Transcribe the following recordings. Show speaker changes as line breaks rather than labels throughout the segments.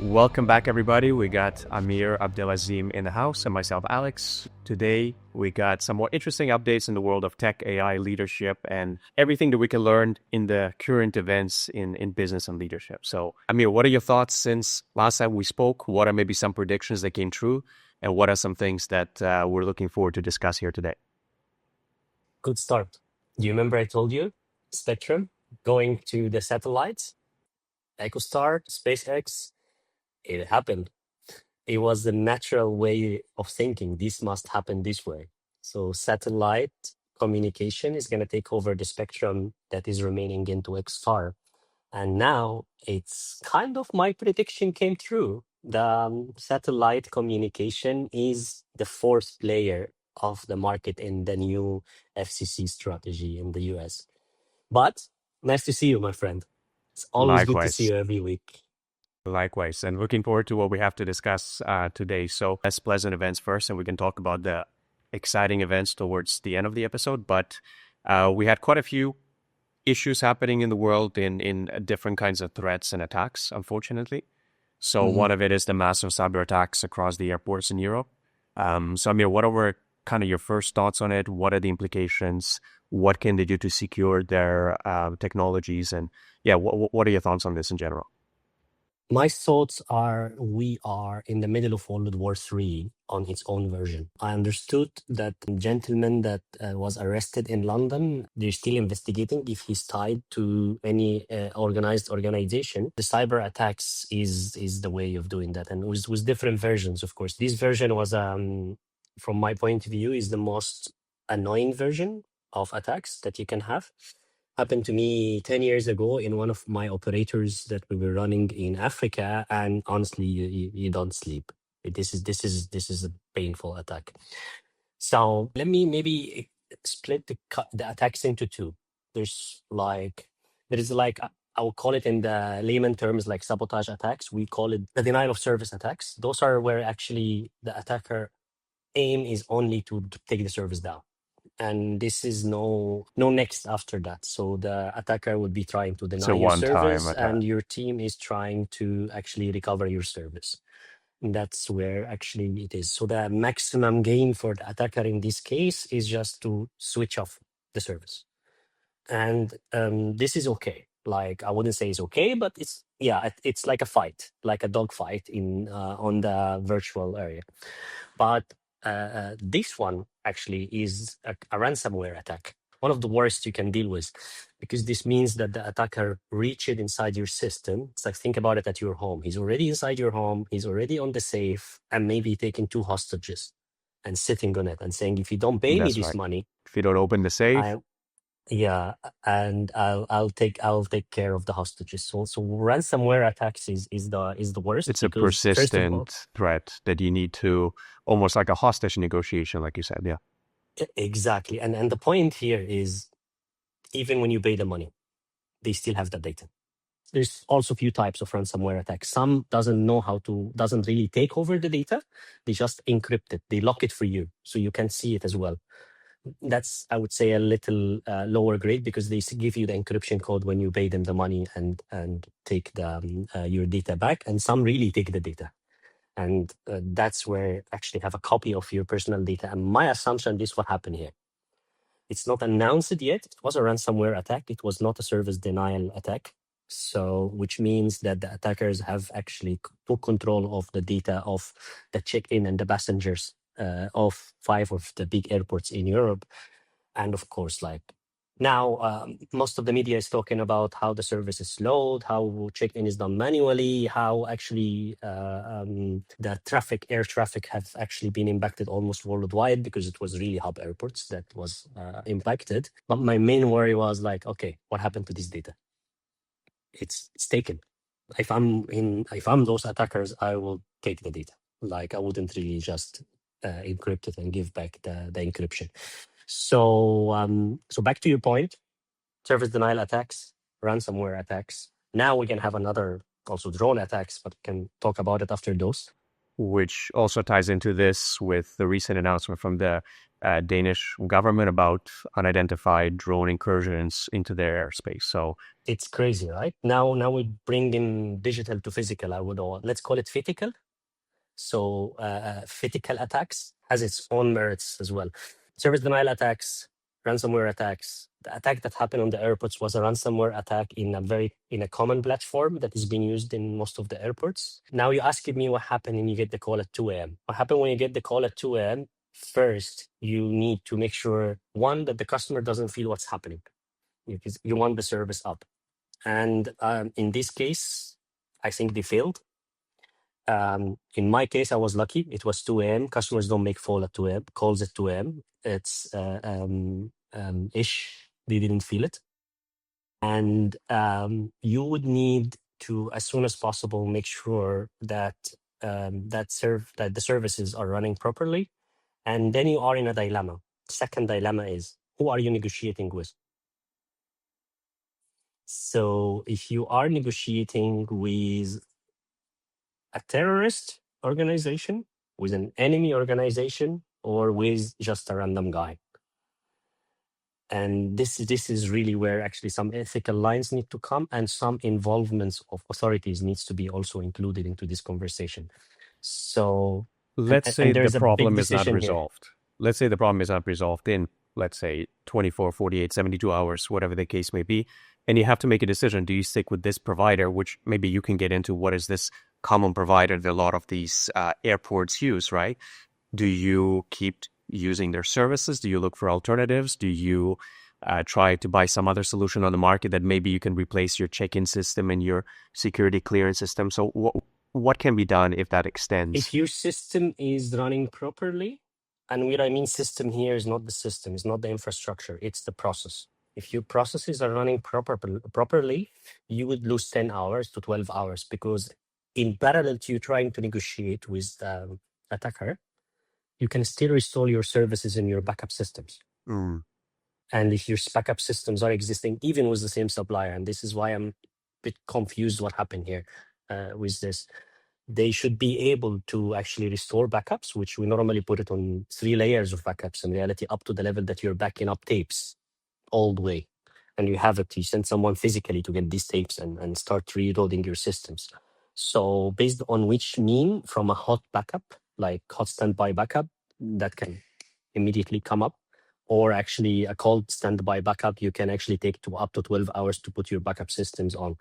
Welcome back, everybody. We got Amir Abdelazim in the house and myself, Alex. Today, we got some more interesting updates in the world of tech, AI, leadership, and everything that we can learn in the current events in business and leadership. So, Amir, what are your thoughts since last time we spoke? What are maybe some predictions that came true? And what are some things that we're looking forward to discuss here today?
Good start. Do you remember I told you Spectrum going to the satellites, EchoStar, SpaceX? It happened. It was the natural way of thinking. This must happen this way. So satellite communication is going to take over the spectrum that is remaining into EchoStar. And now it's kind of my prediction came true. The satellite communication is the fourth player of the market in the new FCC strategy in the US. But nice to see you, my friend. It's always good to see
Likewise.
you every week.
Likewise, and looking forward to what we have to discuss today. So, less pleasant events first, and we can talk about the exciting events towards the end of the episode. But we had quite a few issues happening in the world in different kinds of threats and attacks, unfortunately. So, one of it is the massive cyber attacks across the airports in Europe. So, Amir, what are kind of your first thoughts on it? What are the implications? What can they do to secure their technologies? And yeah, what are your thoughts on this in general?
My thoughts are we are in the middle of World War III on its own version. I understood that gentleman that was arrested in London, they're still investigating if he's tied to any organized organization. The cyber attacks is the way of doing that, and with different versions, of course. This version was, from my point of view, is the most annoying version of attacks that you can have. Happened to me 10 years ago in one of my operators that we were running in Africa, and honestly you don't sleep. This is a painful attack. So let me maybe split the attacks into two. There is like I will call it in the layman terms like sabotage attacks. We call it the denial of service attacks. Those are where actually the attacker aim is only to take the service down, and this is no next after that. So the attacker would be trying to
It's
deny
a
your
one-time
service,
attack.
and your team is trying to actually recover your service. And that's where actually it is. So the maximum gain for the attacker in this case is just to switch off the service. And this is okay. Like, I wouldn't say it's okay, but it's like a fight, like a dog fight in on the virtual area. But this one actually is a ransomware attack, one of the worst you can deal with, because this means that the attacker reached inside your system. It's like, think about it at your home. He's already inside your home. He's already on the safe and maybe taking two hostages and sitting on it and saying, if you don't pay me
That's
this
right.
money,
If you don't open the safe,
I yeah, and I'll take care of the hostages. So ransomware attacks is the worst
it's a
because first of all,
persistent threat that you need to almost like a hostage negotiation, like you said. Yeah.
exactly, and the point here is even when you pay the money, they still have the data. There's also a few types of ransomware attacks. Some doesn't really take over the data. They just encrypt it. They lock it for you, so you can see it as well. That's, I would say, a little lower grade because they give you the encryption code when you pay them the money and take your data back. And some really take the data, and that's where actually have a copy of your personal data. And my assumption, this what happened here. It's not announced yet. It was a ransomware attack. It was not a service denial attack. So, which means that the attackers have actually took control of the data of the check-in and the passengers of 5 of the big airports in Europe. And of course, like now, most of the media is talking about how the service is slowed, how check-in is done manually, how actually the air traffic have actually been impacted almost worldwide because it was really hub airports that was impacted. But my main worry was like, okay, what happened to this data? It's taken. If I'm those attackers, I will take the data. Like, I wouldn't really just encrypt it and give back the encryption. So back to your point, service denial attacks, ransomware attacks. Now we can have another also drone attacks, but we can talk about it after those.
Which also ties into this with the recent announcement from the Danish government about unidentified drone incursions into their airspace. So
It's crazy, right? Now we bring in digital to physical. Let's call it physical. So physical attacks has its own merits as well. Service denial attacks, ransomware attacks. The attack that happened on the airports was a ransomware attack in a common platform that is being used in most of the airports. Now you asking me what happened when you get the call at 2 a.m. What happened when you get the call at 2 a.m.? First, you need to make sure, one, that the customer doesn't feel what's happening, because you want the service up. And in this case, I think they failed. In my case, I was lucky. It was 2 a.m. Customers don't make phone at 2 a.m. Calls at 2 a.m. It's ish. They didn't feel it. And you would need to, as soon as possible, make sure that that the services are running properly. And then you are in a dilemma. Second dilemma is, who are you negotiating with? So if you are negotiating with a terrorist organization, with an enemy organization, or with just a random guy. And this is really where actually some ethical lines need to come, and some involvements of authorities needs to be also included into this conversation. So,
let's say
and there
the
is a big
problem is not
decision here.
resolved. Let's say the problem is not resolved in, let's say, 24, 48, 72 hours, whatever the case may be. And you have to make a decision. Do you stick with this provider, which maybe you can get into what is this common provider that a lot of these airports use, right? Do you keep using their services? Do you look for alternatives? Do you try to buy some other solution on the market that maybe you can replace your check-in system and your security clearance system? So what can be done if that extends?
If your system is running properly, and what I mean system here is not the system, it's not the infrastructure, it's the process. If your processes are running properly, you would lose 10 hours to 12 hours, because in parallel to you trying to negotiate with the attacker, you can still restore your services in your backup systems. And if your backup systems are existing even with the same supplier, and this is why I'm a bit confused what happened here with this, they should be able to actually restore backups, which we normally put it on 3 layers of backups in reality, up to the level that you're backing up tapes all the way. And you have it, you send someone physically to get these tapes and start reloading your systems. So based on which mean, from a hot backup, like hot standby backup, that can immediately come up, or actually a cold standby backup, you can actually take to up to 12 hours to put your backup systems on.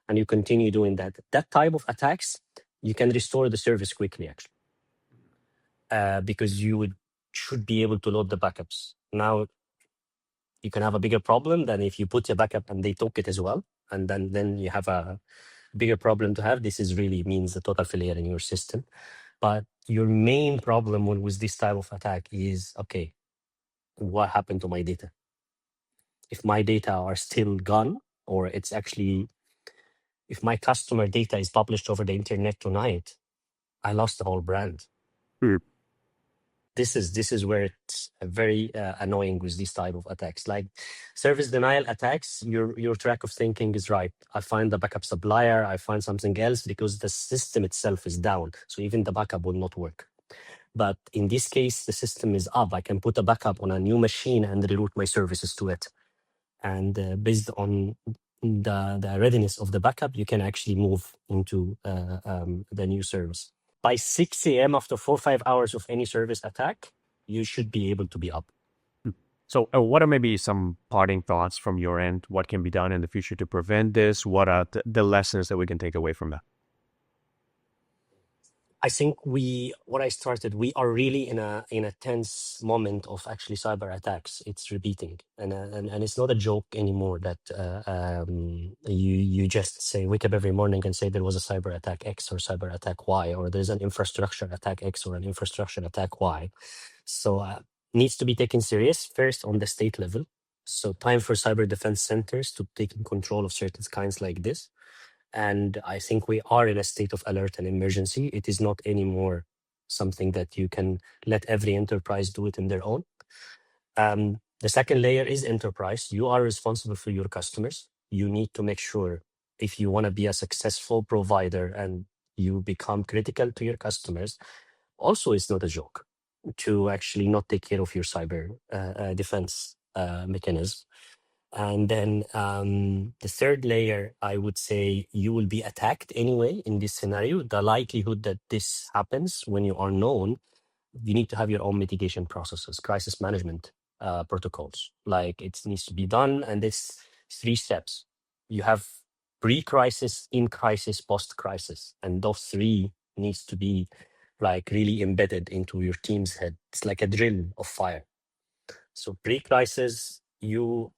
And you continue doing that. That type of attacks, you can restore the service quickly, actually, because you should be able to load the backups. Now, you can have a bigger problem than if you put your backup and they took it as well, and then you have a bigger problem to have. This is really means a total failure in your system. But your main problem with this type of attack is, okay, what happened to my data? If my data are still gone, or it's actually, if my customer data is published over the internet tonight, I lost the whole brand. This is where it's very annoying with these type of attacks. Like service denial attacks, your track of thinking is right. I find the backup supplier, I find something else, because the system itself is down. So even the backup will not work. But in this case, the system is up. I can put a backup on a new machine and reroute my services to it. And based on the readiness of the backup, you can actually move into the new service. By 6 a.m., after 4 or 5 hours of any service attack, you should be able to be up.
So what are maybe some parting thoughts from your end? What can be done in the future to prevent this? What are the lessons that we can take away from that?
I think we are really in a tense moment of actually cyber attacks. It's repeating, and it's not a joke anymore that you just say, wake up every morning and say there was a cyber attack X or cyber attack Y, or there's an infrastructure attack X or an infrastructure attack Y. So needs to be taken serious first on the state level. So time for cyber defense centers to take control of certain kinds like this. And I think we are in a state of alert and emergency. It is not anymore something that you can let every enterprise do it in their own. The second layer is enterprise. You are responsible for your customers. You need to make sure, if you want to be a successful provider and you become critical to your customers, also it's not a joke. to actually not take care of your cyber defense mechanism. And then the third layer, I would say you will be attacked anyway in this scenario. The likelihood that this happens when you are known, you need to have your own mitigation processes, crisis management protocols. Like it needs to be done. And this 3 steps. You have pre-crisis, in crisis, post-crisis. And those 3 needs to be like really embedded into your team's head. It's like a drill of fire. So pre-crisis, you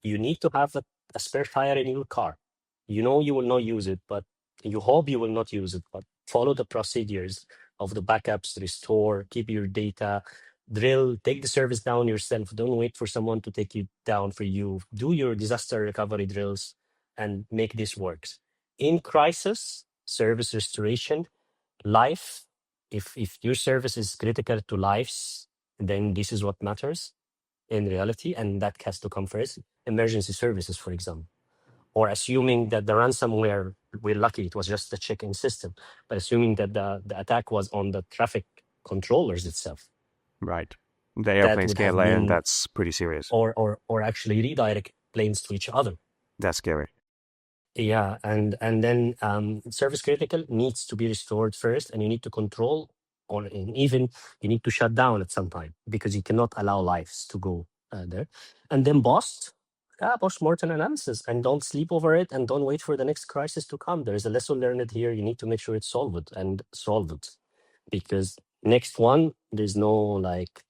need to have a spare tire in your car. You know you will not use it, but you hope you will not use it. But follow the procedures of the backups, restore, keep your data, drill, take the service down yourself. Don't wait for someone to take you down for you. Do your disaster recovery drills and make this works. In crisis, service restoration, life. If your service is critical to lives, then this is what matters in reality, and that has to come first. Emergency services, for example, or assuming that the ransomware, we're lucky it was just a check-in system, but assuming that the attack was on the traffic controllers itself,
Right. The
that
airplanes
would
can't
have
land.
been,
That's pretty serious.
or actually redirect planes to each other.
That's scary.
Yeah, and then service critical needs to be restored first, and you need to control, or even you need to shut down at some time because you cannot allow lives to go there. And then post-mortem analysis, and don't sleep over it, and don't wait for the next crisis to come. There is a lesson learned here. You need to make sure it's solved and solve it, because next one there's no like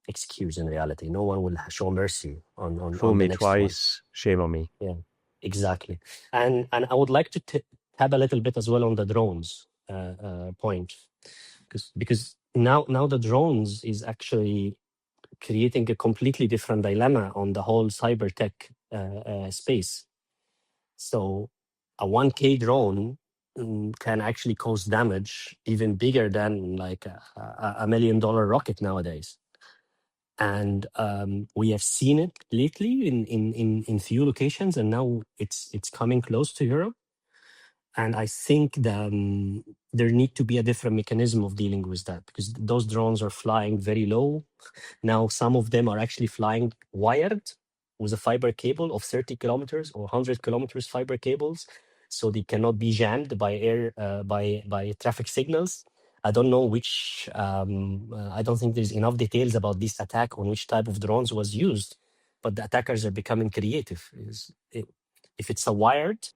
excuse in reality. No one will show mercy
Fool
on the
me
next one.
twice, shame on me.
Yeah. Exactly. And I would like to tab a little bit as well on the drones point, because now the drones is actually creating a completely different dilemma on the whole cyber tech space. So a 1K drone can actually cause damage even bigger than like a $1 million rocket nowadays. And we have seen it lately in few locations, and now it's coming close to Europe. And I think that there need to be a different mechanism of dealing with that, because those drones are flying very low. Now some of them are actually flying wired with a fiber cable of 30 kilometers or 100 kilometers fiber cables, so they cannot be jammed by air by traffic signals. I don't know which. I don't think there's enough details about this attack on which type of drones was used, but the attackers are becoming creative. If it's a wired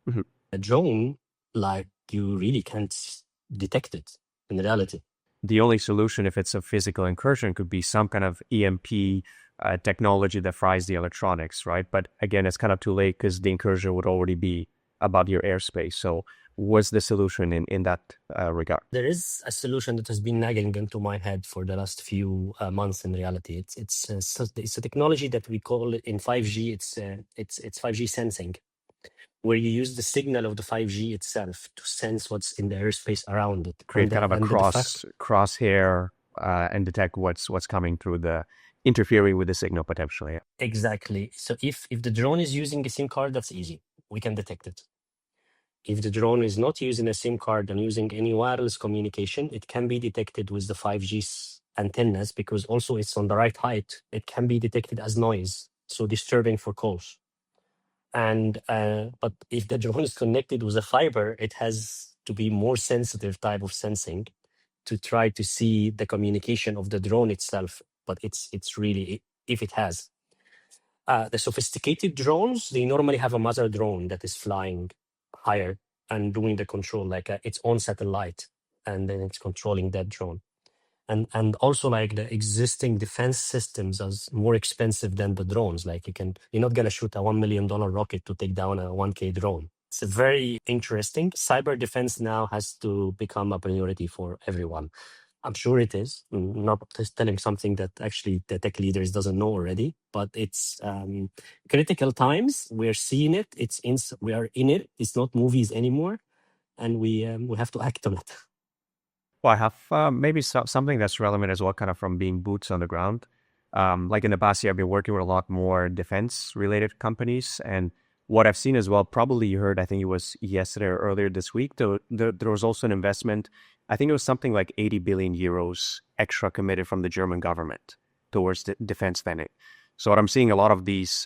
Mhm.
a drone, like you really can't detect it in reality.
The only solution, if it's a physical incursion, could be some kind of EMP technology that fries the electronics, right? But again, it's kind of too late because the incursion would already be about your airspace. So what's the solution in that regard?
There is a solution that has been nagging into my head for the last few months. In reality, it's a technology that we call it in 5G. It's 5G sensing, where you use the signal of the 5G itself to sense what's in the airspace around it.
Create kind of a
The fact
crosshair and detect what's coming through interfering with the signal potentially.
exactly. So if the drone is using a SIM card, that's easy. We can detect it. If the drone is not using a SIM card and using any wireless communication, it can be detected with the 5G antennas, because also it's on the right height. It can be detected as noise, so disturbing for calls. And but if the drone is connected with a fiber, it has to be more sensitive type of sensing to try to see the communication of the drone itself. But it's really, if it has. The sophisticated drones, they normally have a mother drone that is flying higher and doing the control, like its own satellite, and then it's controlling that drone. And also like the existing defense systems are more expensive than the drones. Like you're not gonna shoot a $1 million rocket to take down a 1K drone. It's very interesting. Cyber defense now has to become a priority for everyone. I'm sure it is. Not just telling something that actually the tech leaders doesn't know already, but it's critical times. We're seeing it. We are in it. It's not movies anymore, and we have to act on it.
Well, I have maybe something that's relevant as well, kind of from being boots on the ground. Like in the past year, I've been working with a lot more defense-related companies, and what I've seen as well, probably you heard, I think it was yesterday or earlier this week, there was also an investment. I think it was something like 80 billion euros extra committed from the German government towards the defense spending. So what I'm seeing, a lot of these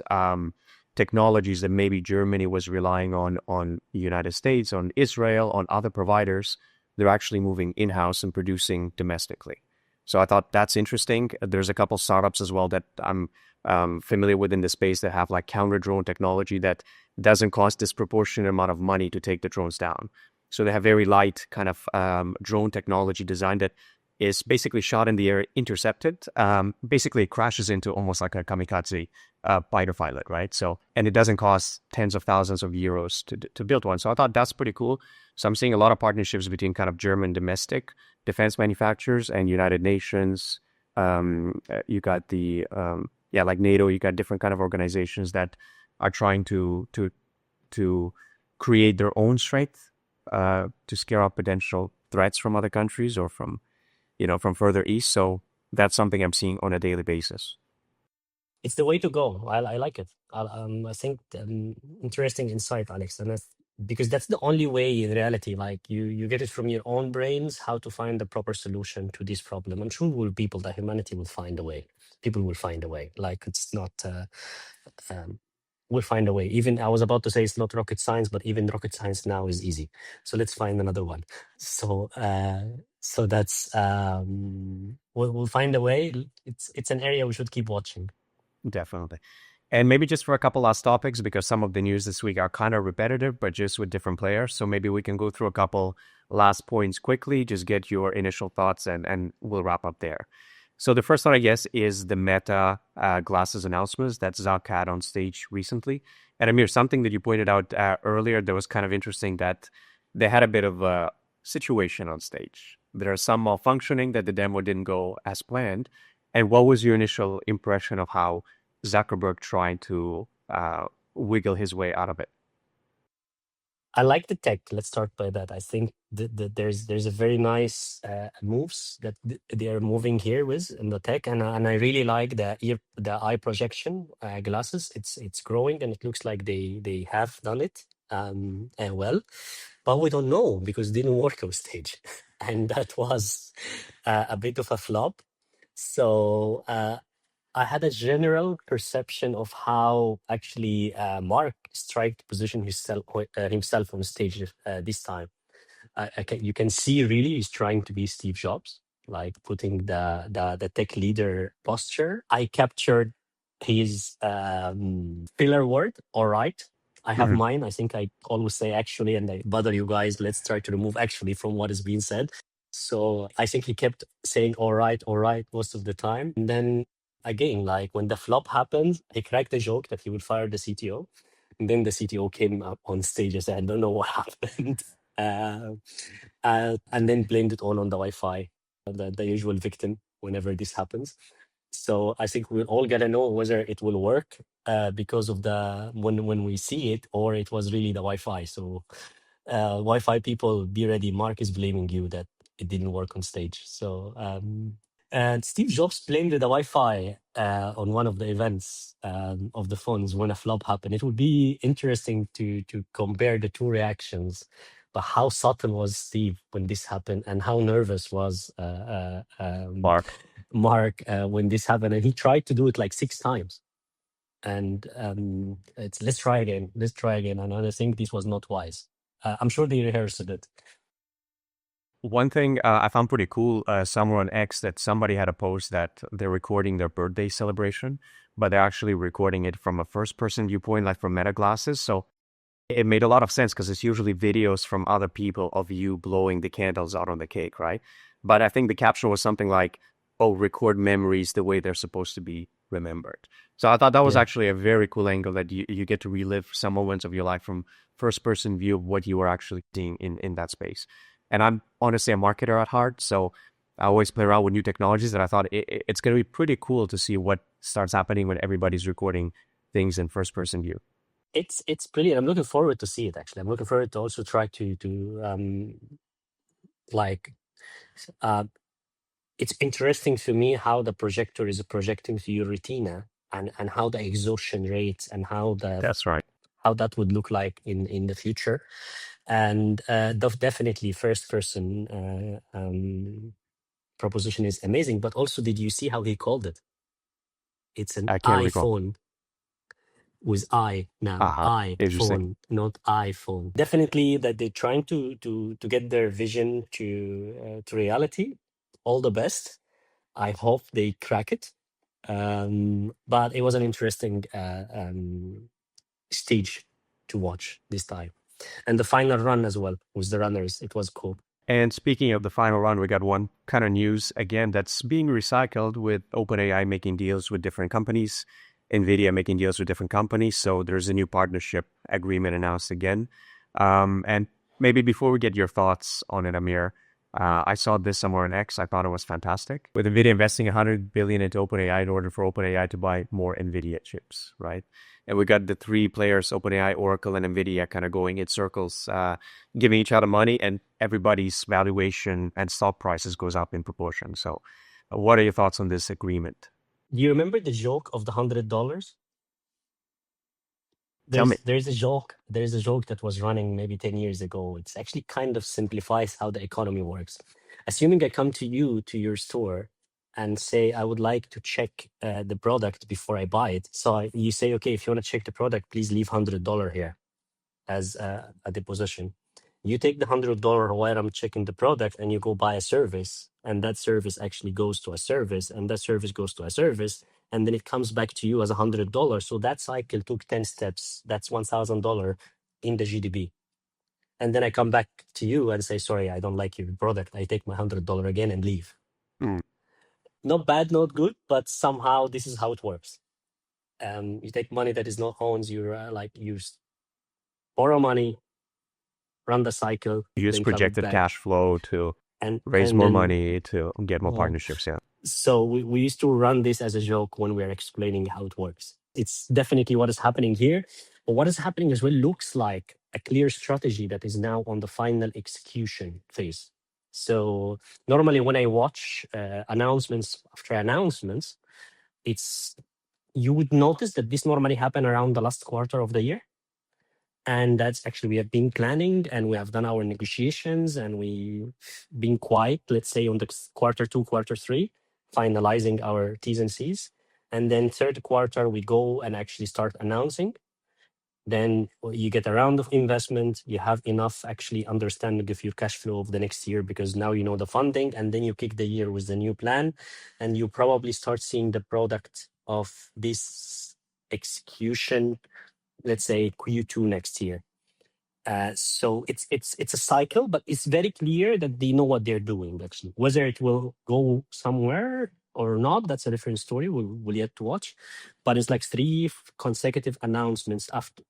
technologies that maybe Germany was relying on the United States, on Israel, on other providers, they're actually moving in-house and producing domestically. So I thought that's interesting. There's a couple startups as well that I'm familiar with in the space that have like counter drone technology that doesn't cost disproportionate amount of money to take the drones down. So they have very light kind of drone technology design that is basically shot in the air, intercepted. Basically, it crashes into almost like a kamikaze fighter pilot, right? So, and it doesn't cost tens of thousands of euros to build one. So I thought that's pretty cool. So I'm seeing a lot of partnerships between kind of German domestic defense manufacturers and United Nations. You got the like NATO. You got different kind of organizations that are trying to create their own strength to scare off potential threats from other countries or from further east. So that's something I'm seeing on a daily basis.
It's the way to go. I like it. I think interesting insight, Alex, and because that's the only way in reality. Like you get it from your own brains how to find the proper solution to this problem. I'm sure that humanity will find a way. People will find a way. Like it's not. We'll find a way. Even I was about to say it's not rocket science, but even rocket science now is easy. So let's find another one. So that's we'll find a way. It's an area we should keep watching.
Definitely. And maybe just for a couple last topics, because some of the news this week are kind of repetitive, but just with different players. So maybe we can go through a couple last points quickly, just get your initial thoughts, and we'll wrap up there. So the first one, I guess, is the Meta glasses announcements that Zuck had on stage recently. And Amir, something that you pointed out earlier that was kind of interesting, that they had a bit of a situation on stage. There are some malfunctioning that the demo didn't go as planned. And what was your initial impression of how Zuckerberg tried to wiggle his way out of it?
I like the tech. Let's start by that. I think there's a very nice moves that they are moving here with in the tech, and I really like the eye projection glasses. It's growing, and it looks like they have done it and well, but we don't know because it didn't work on stage, and that was a bit of a flop. So I had a general perception of how actually Mark tried to position himself on stage this time. You can see really he's trying to be Steve Jobs, like putting the tech leader posture. I captured his filler word, all right. I have
Mhm.
mine. I think I always say actually, and I bother you guys. Let's try to remove actually from what is being said. So I think he kept saying all right most of the time. And then again, like when the flop happened, he cracked a joke that he would fire the CTO. And then the CTO came up on stage and said, I don't know what happened. And then blamed it all on the Wi-Fi, the usual victim whenever this happens. So I think we're all gonna know whether it will work because of the when we see it, or it was really the Wi-Fi. So Wi-Fi people, be ready. Mark is blaming you that it didn't work on stage. So and Steve Jobs blamed the Wi-Fi on one of the events of the phones when a flop happened. It would be interesting to compare the two reactions. But how subtle was Steve when this happened, and how nervous was
Mark.
Mark when this happened? And he tried to do it like 6 times. And it's let's try again. And I think this was not wise. I'm sure they rehearsed it.
One thing I found pretty cool, somewhere on X, that somebody had a post that they're recording their birthday celebration, but they're actually recording it from a first-person viewpoint, like from Meta glasses. So it made a lot of sense because it's usually videos from other people of you blowing the candles out on the cake, right? But I think the caption was something like, "Oh, record memories the way they're supposed to be remembered." So I thought that was
Yeah.
actually a very cool angle, that you get to relive some moments of your life from first-person view of what you were actually seeing in that space. And I'm honestly a marketer at heart, so I always play around with new technologies, and I thought it's going to be pretty cool to see what starts happening when everybody's recording things in first-person view.
It's brilliant. I'm looking forward to see it. Actually, I'm looking forward to also try to like uh, it's interesting to me how the projector is projecting to your retina, and how the exhaustion rates and how the
That's right.
how that would look like in the future. And definitely first person proposition is amazing. But also, did you see how he called it? It's an
I can't recall.
iPhone with I now,
Uh-huh. Interesting.
iPhone, not iPhone. Definitely that they're trying to get their vision to reality. All the best. I hope they crack it. But it was an interesting stage to watch this time, and the final run as well with the runners. It was cool.
And speaking of the final run, we got one kind of news again that's being recycled with OpenAI making deals with different companies, NVIDIA making deals with different companies. So there's a new partnership agreement announced again. And maybe before we get your thoughts on it, Amir, I saw this somewhere on X. I thought it was fantastic. With NVIDIA investing 100 billion into OpenAI in order for OpenAI to buy more NVIDIA chips, right? And we got the three players, OpenAI, Oracle, and NVIDIA, kind of going in circles, giving each other money, and everybody's valuation and stock prices goes up in proportion. So what are your thoughts on this agreement?
Do you remember the joke of the $100?
Tell me.
There's a joke that was running maybe 10 years ago. It's actually kind of simplifies how the economy works. Assuming I come to you to your store and say I would like to check the product before I buy it. So you say, okay, if you want to check the product, please leave $100 here as a deposition. You take the $100 while I'm checking the product, and you go buy a service, and that service actually goes to a service, and that service goes to a service, and then it comes back to you as $100. So that cycle took 10 steps. That's $1,000 in the GDP. And then I come back to you and say, sorry, I don't like your product. I take my $100 again and leave.
Mm.
Not bad, not good, but somehow this is how it works. You take money that is not owned. You borrow money, run the cycle,
Use
then come
projected
back,
cash flow to raise
and
more
then
money to get more partnerships. Yeah.
so we used to run this as a joke when we're explaining how it works. It's definitely what is happening here, but what is happening as well looks like a clear strategy that is now on the final execution phase. So normally when I watch announcements after announcements, it's you would notice that this normally happen around the last quarter of the year. And that's actually we have been planning and we have done our negotiations and we've been quiet, let's say on the quarter two, quarter three, finalizing our T's and C's. And then third quarter, we go and actually start announcing. Then you get a round of investment. You have enough actually understanding of your cash flow of the next year because now you know the funding, and then you kick the year with the new plan, and you probably start seeing the product of this execution, let's say Q2 next year. So it's a cycle, but it's very clear that they know what they're doing. Actually, whether it will go somewhere or not, that's a different story. We'll yet to watch. But it's like three consecutive announcements after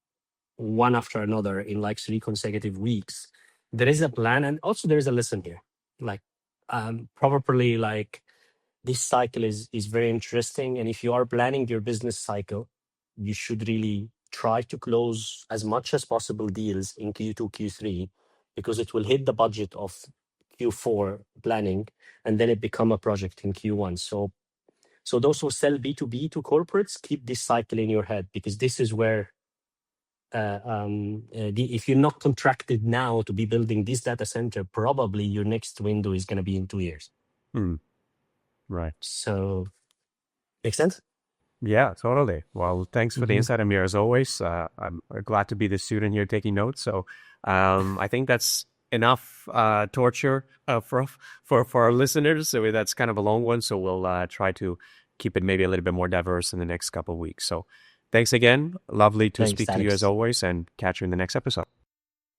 one after another in like 3 consecutive weeks. There is a plan, and also there is a lesson here. Like, probably like this cycle is very interesting, and if you are planning your business cycle, you should really try to close as much as possible deals in Q2, Q3, because it will hit the budget of Q4 planning, and then it become a project in Q1. So those who sell B2B to corporates, keep this cycle in your head, because this is where if you're not contracted now to be building this data center, probably your next window is going to be in 2 years.
Right.
So, make sense?
Yeah, totally. Well, thanks for the insight, Amir, as always. I'm glad to be the student here taking notes. So I think that's enough torture for our listeners. So that's kind of a long one. So we'll try to keep it maybe a little bit more diverse in the next couple of weeks. So thanks again. Lovely to
Thanks,
speak to you
Alex.
as always, and catch you in the next episode.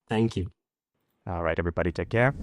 Thank you.
All right, everybody, take care.